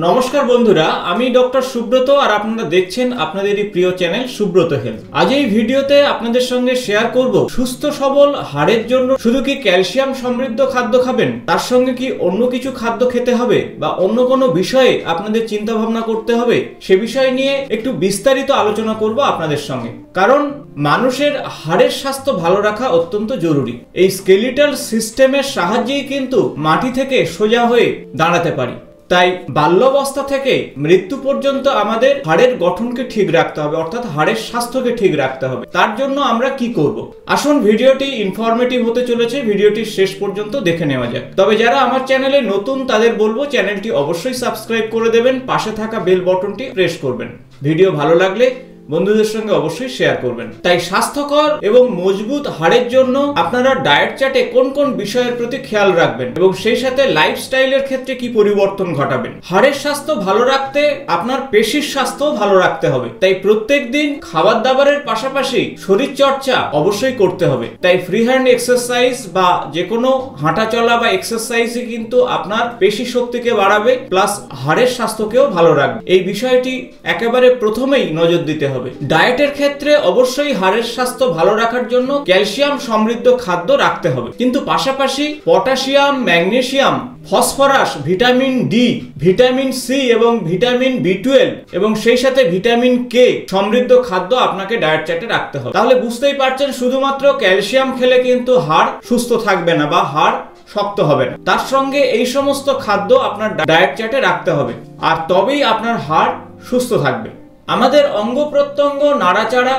নমস্কার বন্ধুরা, আমি ডক্টর সুব্রত আর আপনারা দেখছেন আপনাদেরই প্রিয় চ্যানেল সুব্রত হেলথ। আজ এই ভিডিওতে আপনাদের সঙ্গে শেয়ার করব সুস্থ সবল হাড়ের জন্য শুধু কি ক্যালসিয়াম সমৃদ্ধ খাদ্য খাবেন, তার সঙ্গে কি অন্য কিছু খাদ্য খেতে হবে বা অন্য কোনো বিষয়ে আপনাদের চিন্তা ভাবনা করতে হবে, সে বিষয় নিয়ে একটু বিস্তারিত আলোচনা করব আপনাদের সঙ্গে। কারণ মানুষের হাড়ের স্বাস্থ্য ভালো রাখা অত্যন্ত জরুরি। এই স্কেলিটাল সিস্টেমের সাহায্যেই কিন্তু মাটি থেকে সোজা হয়ে দাঁড়াতে পারি। তাই বাল্যাবস্থা থেকে মৃত্যু পর্যন্ত আমাদের হাড়ের গঠনকে ঠিক রাখতে হবে, অর্থাৎ হাড়ের স্বাস্থ্যকে ঠিক রাখতে হবে। তার জন্য আমরা কি করব? আসুন ভিডিওটি ইনফরমেটিভ হতে চলেছে, ভিডিওটি শেষ পর্যন্ত দেখে নেওয়া যাক। তবে যারা আমার চ্যানেলে নতুন তাদের বলবো চ্যানেলটি অবশ্যই সাবস্ক্রাইব করে দেবেন, পাশে থাকা বেল বাটনটি প্রেস করবেন। ভিডিও ভালো লাগলে বন্ধুদের সঙ্গে অবশ্যই শেয়ার করবেন। তাই স্বাস্থ্যকর এবং মজবুত হাড়ের জন্য আপনারা ডায়েট চার্টে কোন কোন বিষয়ের প্রতি খেয়াল রাখবেন এবং সেই সাথে লাইফস্টাইলের ক্ষেত্রে কি পরিবর্তন ঘটাবেন। হাড়ের স্বাস্থ্য ভালো রাখতে আপনার পেশির স্বাস্থ্য ভালো রাখতে হবে। তাই প্রত্যেক দিন খাবার দাবারের পাশাপাশি শরীর চর্চা অবশ্যই করতে হবে। তাই ফ্রি হ্যান্ড এক্সারসাইজ বা যে কোনো হাঁটা চলা বা এক্সারসাইজই কিন্তু আপনার পেশি শক্তিকে বাড়াবে, প্লাস হাড়ের স্বাস্থ্যকেও ভালো রাখবে। এই বিষয়টি একেবারে প্রথমেই নজর দিতে হবে। ডায়েটের ক্ষেত্রে অবশ্যই হাড়ের স্বাস্থ্য ভালো রাখার জন্য ক্যালসিয়াম সমৃদ্ধ খাদ্য রাখতে হবে, কিন্তু পাশাপাশি potassium, magnesium, phosphorus, vitamin D, vitamin C এবং ভিটামিন বি12 এবং সেই সাথে ভিটামিন কে সমৃদ্ধ খাদ্য আপনাকে ডায়েট চার্টে রাখতে হবে। তাহলে বুঝতেই পারছেন, শুধুমাত্র ক্যালসিয়াম খেলে কিন্তু হাড় সুস্থ থাকবে না বা হাড় শক্ত হবে না। তার সঙ্গে এই সমস্ত খাদ্য আপনার ডায়েট চার্টে রাখতে হবে, আর তবেই আপনার হাড় সুস্থ থাকবে। আমাদের অঙ্গ প্রত্যঙ্গ নাড়াচাড়া,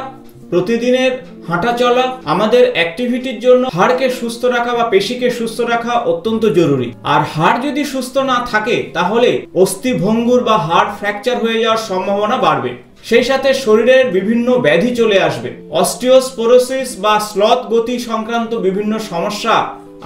প্রতিদিনের হাঁটা চলা আমাদের অ্যাক্টিভিটির জন্য হাড়কে সুস্থ রাখা বা পেশিকে সুস্থ রাখা অত্যন্ত জরুরি। আর হাড় যদি সুস্থ না থাকে তাহলে অস্থি ভঙ্গুর বা হাড় ফ্র্যাকচার হয়ে যাওয়ার সম্ভাবনা বাড়বে। সেই সাথে শরীরের বিভিন্ন ব্যাধি চলে আসবে। অস্টিওস্পোরোসিস বা স্লথ গতি সংক্রান্ত বিভিন্ন সমস্যা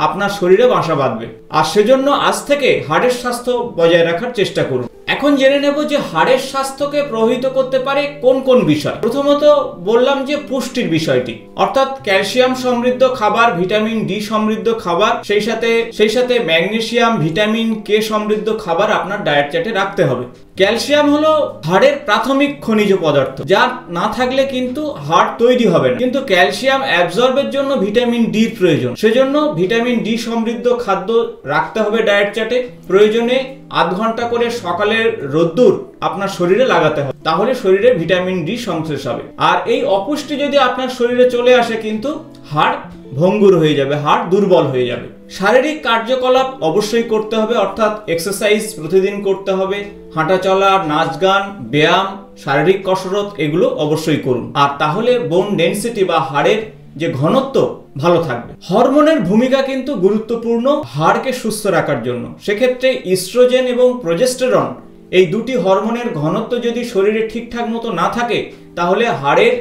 আপনার শরীরে বাসা বাঁধবে। আর সেজন্য আজ থেকে হাড়ের স্বাস্থ্য বজায় রাখার চেষ্টা করুন। এখন জেনে নেব যে হাড়ের স্বাস্থ্যকে প্রভাবিত করতে পারে কোন কোন বিষয়। প্রথমত বললাম যে পুষ্টির বিষয়টি, অর্থাৎ ক্যালসিয়াম সমৃদ্ধ খাবার, ভিটামিন ডি সমৃদ্ধ খাবার, সেই সাথে ম্যাগনেসিয়াম, ভিটামিন কে সমৃদ্ধ খাবার আপনার ডায়েট চার্টে রাখতে হবে। ক্যালসিয়াম হলো হাড়ের প্রাথমিক খনিজ পদার্থ, যা না থাকলে কিন্তু হাড় তৈরি হবে না। কিন্তু ক্যালসিয়াম অ্যাবজর্বের জন্য ভিটামিন ডি প্রয়োজন, সেজন্য ভিটামিন ডি সমৃদ্ধ খাদ্য রাখতে হবে ডায়েট চার্টে। প্রয়োজনে আধ ঘন্টা করে সকালের রোদ্দুর আপনার শরীরে লাগাতে হবে, তাহলে শরীরে ভিটামিন ডি সংশ্লেষ হবে। আর এই অপুষ্টি যদি আপনার শরীরে চলে আসে কিন্তু হাড় ভঙ্গুর হয়ে যাবে, হাড় দুর্বল হয়ে যাবে। শারীরিক কার্যকলাপ অবশ্যই করতে হবে, অর্থাৎ এক্সারসাইজ প্রতিদিন করতে হবে। হাঁটা চলা, নাচ গান, ব্যায়াম, শারীরিক কসরত এগুলো অবশ্যই করুন। আর তাহলে বোন ডেনসিটি বা হাড়ের যে ঘনত্ব ভালো থাকবে। হরমোনের ভূমিকা কিন্তু গুরুত্বপূর্ণ হাড়কে সুস্থ রাখার জন্য। সেক্ষেত্রে ইস্ট্রোজেন এবং প্রোজেস্টেরন এই দুটি হরমোনের ঘনত্ব যদি শরীরে ঠিকঠাক মতো না থাকে তাহলে হাড়ের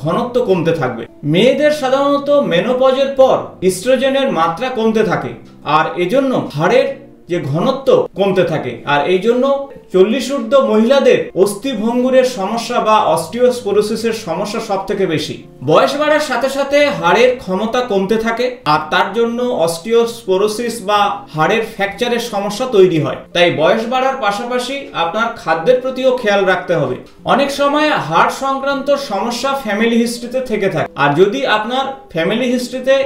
ঘনত্ব কমতে থাকবে। মেয়েদের সাধারণত মেনোপজের পর ইস্ট্রোজেনের মাত্রা কমতে থাকে, আর এজন্য হাড়ের যে ঘনত্ব কমতে থাকে। আর এই জন্য 40 ঊর্ধ্ব মহিলাদের অস্থি ভঙ্গুরের সমস্যা বা অস্টিওস্পোরোসিসের সমস্যা সব থেকে বেশি। বয়স বাড়ার সাথে সাথে হাড়ের ক্ষমতা কমতে থাকে, আর তার জন্য অস্টিওস্পোরোসিস বা হাড়ের ফ্র্যাকচারের সমস্যা তৈরি হয়। তাই বয়স বাড়ার পাশাপাশি আপনার খাদ্যের প্রতিও খেয়াল রাখতে হবে। অনেক সময় হাড় সংক্রান্ত সমস্যা ফ্যামিলি হিস্ট্রিতে থেকে থাকে, আর যদি আপনার ফ্যামিলি হিস্ট্রিতে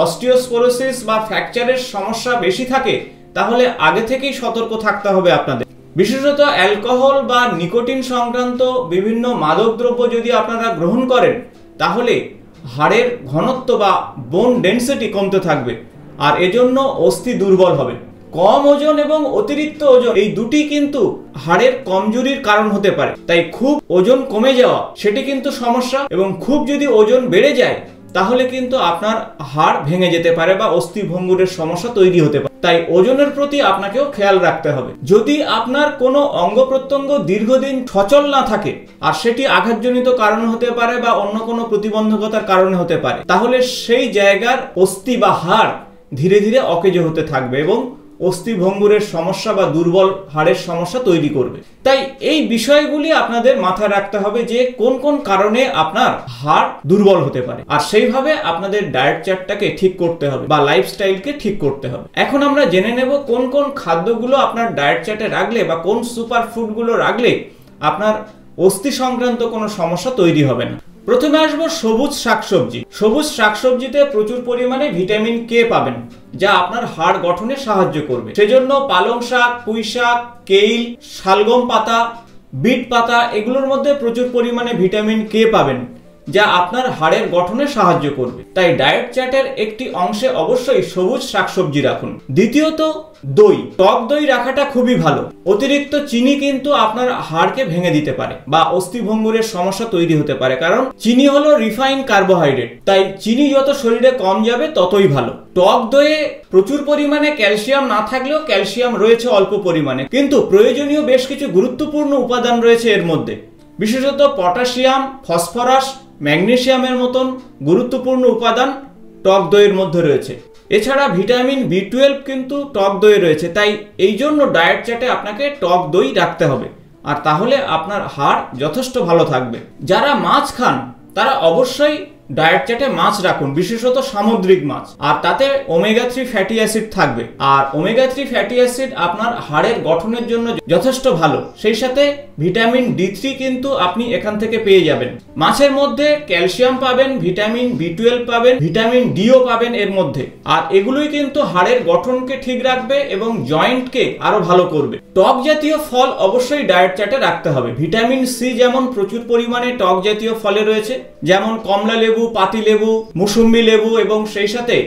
অস্টিওস্পোরোসিস বা ফ্র্যাকচারের সমস্যা বেশি থাকে তাহলে আগে থেকেই সতর্ক থাকতে হবে আপনাদের। বিশেষত অ্যালকোহল বা নিকোটিন সংক্রান্ত বিভিন্ন মাদকদ্রব্য যদি আপনারা গ্রহণ করেন তাহলে হাড়ের ঘনত্ব বা বোন ডেনসিটি কমতে থাকবে, আর এজন্য অস্থি দুর্বল হবে। কম ওজন এবং অতিরিক্ত ওজন এই দুটি কিন্তু হাড়ের কমজোরির কারণ হতে পারে। তাই খুব ওজন কমে যাওয়া সেটি কিন্তু সমস্যা, এবং খুব যদি ওজন বেড়ে যায় তাহলে কিন্তু আপনার হাড় ভেঙে যেতে পারে বা অস্থি ভঙ্গুরের সমস্যা তৈরি হতে পারে। তাই ওজনের প্রতি আপনাকেও খেয়াল রাখতে হবে। যদি আপনার কোনো অঙ্গ প্রত্যঙ্গ দীর্ঘদিন সচল না থাকে, আর সেটি আঘাতজনিত কারণে হতে পারে বা অন্য কোনো প্রতিবন্ধকতার কারণে হতে পারে, তাহলে সেই জায়গার অস্থি বা হাড় ধীরে ধীরে অকেজো হতে থাকবে এবং অস্থিভঙ্গুরের সমস্যা বা দুর্বল হাড়ের সমস্যা তৈরি করবে। তাই এই বিষয়গুলি আপনাদের মাথায় রাখতে হবে যে কোন কোন কারণে আপনার হাড় দুর্বল হতে পারে, আর সেইভাবে আপনাদের ডায়েট চার্টটাকে ঠিক করতে হবে বা লাইফস্টাইলকে ঠিক করতে হবে। এখন আমরা জেনে নেব কোন কোন খাদ্যগুলো আপনার ডায়েট চার্টে রাখলে বা কোন সুপার ফুডগুলো রাখলে আপনার অস্থি সংক্রান্ত কোনো সমস্যা তৈরি হবে না। প্রথমে আসবো সবুজ শাকসবজি। সবুজ শাকসবজিতে প্রচুর পরিমাণে ভিটামিন কে পাবেন, যা আপনার হাড় গঠনে সাহায্য করবে। সেজন্য পালং শাক, পুঁই শাক, কেইল, শালগম পাতা, বিট পাতা এগুলোর মধ্যে প্রচুর পরিমাণে ভিটামিন কে পাবেন, যা আপনার হাড়ের গঠনে সাহায্য করবে। তাই ডায়েট চার্টের একটি অংশে অবশ্যই সবুজ শাকসবজি রাখুন। দ্বিতীয়ত, দই। টক দই রাখাটা খুবই ভালো। অতিরিক্ত চিনি কিন্তু আপনার হাড়কে ভেঙে দিতে পারে বা অস্থিভঙ্গুরের সমস্যা তৈরি হতে পারে, কারণ চিনি হলো রিফাইন কার্বোহাইড্রেট। তাই চিনি যত শরীরে কম যাবে ততই ভালো। টক দইয়ে প্রচুর পরিমাণে ক্যালসিয়াম না থাকলেও ক্যালসিয়াম রয়েছে অল্প পরিমাণে, কিন্তু প্রয়োজনীয় বেশ কিছু গুরুত্বপূর্ণ উপাদান রয়েছে এর মধ্যে, বিশেষত পটাশিয়াম, ফসফরাস, ম্যাগনেসিয়ামের মতন গুরুত্বপূর্ণ উপাদান টক দইয়ের মধ্যে রয়েছে। এছাড়া ভিটামিন B12 কিন্তু টক দইয়ে রয়েছে। তাই এই জন্য ডায়েট চার্টে আপনাকে টক দই রাখতে হবে, আর তাহলে আপনার হাড় যথেষ্ট ভালো থাকবে। যারা মাছ খান তারা অবশ্যই ডায়েট চার্টে মাছ রাখুন, বিশেষত সামুদ্রিক মাছ, আর তাতে ওমেগা 3 ফ্যাটি অ্যাসিড থাকবে। আর ওমেগা 3 ফ্যাটি অ্যাসিড আপনার হাড়ের গঠনের জন্য যথেষ্ট ভালো। সেই সাথে ভিটামিন D3 কিন্তু আপনি এখান থেকে পেয়ে যাবেন। মাছের মধ্যে ক্যালসিয়াম পাবেন, ভিটামিন B12 পাবেন, ভিটামিন ডিও পাবেন এর মধ্যে, আর এগুলোই কিন্তু হাড়ের গঠনকে ঠিক রাখবে এবং জয়েন্টকে আরো ভালো করবে। টক জাতীয় ফল অবশ্যই ডায়েট চার্টে রাখতে হবে। ভিটামিন সি যেমন প্রচুর পরিমাণে টক জাতীয় ফলে রয়েছে, যেমন কমলা লেবু, পাতি লেবু, মুসুম্বি লেবু এবং সেই সাথে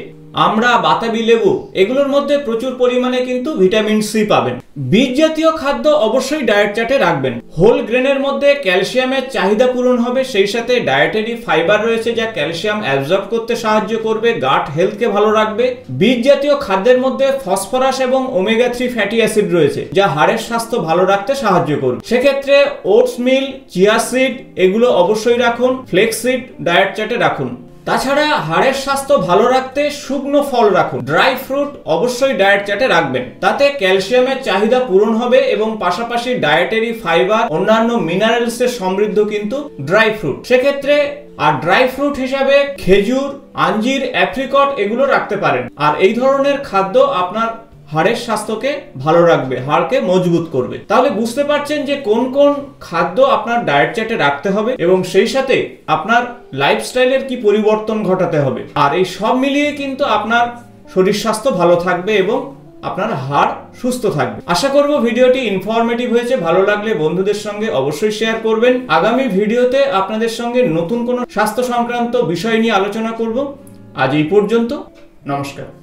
আমরা বাতাবি লেবু, এগুলোর মধ্যে প্রচুর পরিমাণে কিন্তু ভিটামিন সি পাবেন। বীজ জাতীয় খাদ্য অবশ্যই ডায়েট চার্টে রাখবেন। হোল গ্রেনের মধ্যে ক্যালসিয়ামের চাহিদা পূরণ হবে, সেই সাথে ডায়েটারি ফাইবার রয়েছে যা ক্যালসিয়াম অ্যাবজর্ব করতে সাহায্য করবে, গাট হেলথকে ভালো রাখবে। বীজ জাতীয় খাদ্যের মধ্যে ফসফরাস এবং ওমেগা 3 ফ্যাটি অ্যাসিড রয়েছে, যা হাড়ের স্বাস্থ্য ভালো রাখতে সাহায্য করবে। সেক্ষেত্রে ওটস মিল, চিয়া সিড এগুলো অবশ্যই রাখুন। ফ্লেক্স সিড ডায়েট চার্টে রাখুন। তাছাড়া হাড়ের স্বাস্থ্য ভালো রাখতে শুকনো ফল রাখুন। ড্রাই ফ্রুট অবশ্যই ডায়েট চার্টে রাখবেন, তাতে ক্যালসিয়ামের চাহিদা পূরণ হবে এবং পাশাপাশি ডায়েটারি ফাইবার, অন্যান্য মিনারেলস এর সমৃদ্ধ কিন্তু ড্রাই ফ্রুট। সেক্ষেত্রে আর ড্রাই ফ্রুট হিসাবে খেজুর, আঞ্জির, অ্যাপ্রিকট এগুলো রাখতে পারেন। আর এই ধরনের খাদ্য আপনার হাড়ের স্বাস্থ্যকে ভালো রাখবে, হাড়কে মজবুত করবে। তাহলে বুঝতে পারছেন যে কোন কোন খাদ্য আপনার ডায়েট চার্টে রাখতে হবে এবং সেই সাথে আপনার লাইফস্টাইলের কি পরিবর্তন ঘটাতে হবে। আর এই সব মিলিয়ে কিন্তু আপনার শরীর স্বাস্থ্য ভালো থাকবে এবং আপনার হাড় সুস্থ থাকবে। আশা করব ভিডিওটি ইনফরমেটিভ হয়েছে। ভালো লাগলে বন্ধুদের সঙ্গে অবশ্যই শেয়ার করবেন। আগামী ভিডিওতে আপনাদের সঙ্গে নতুন কোনো স্বাস্থ্য সংক্রান্ত বিষয় নিয়ে আলোচনা করব। আজ এই পর্যন্ত, নমস্কার।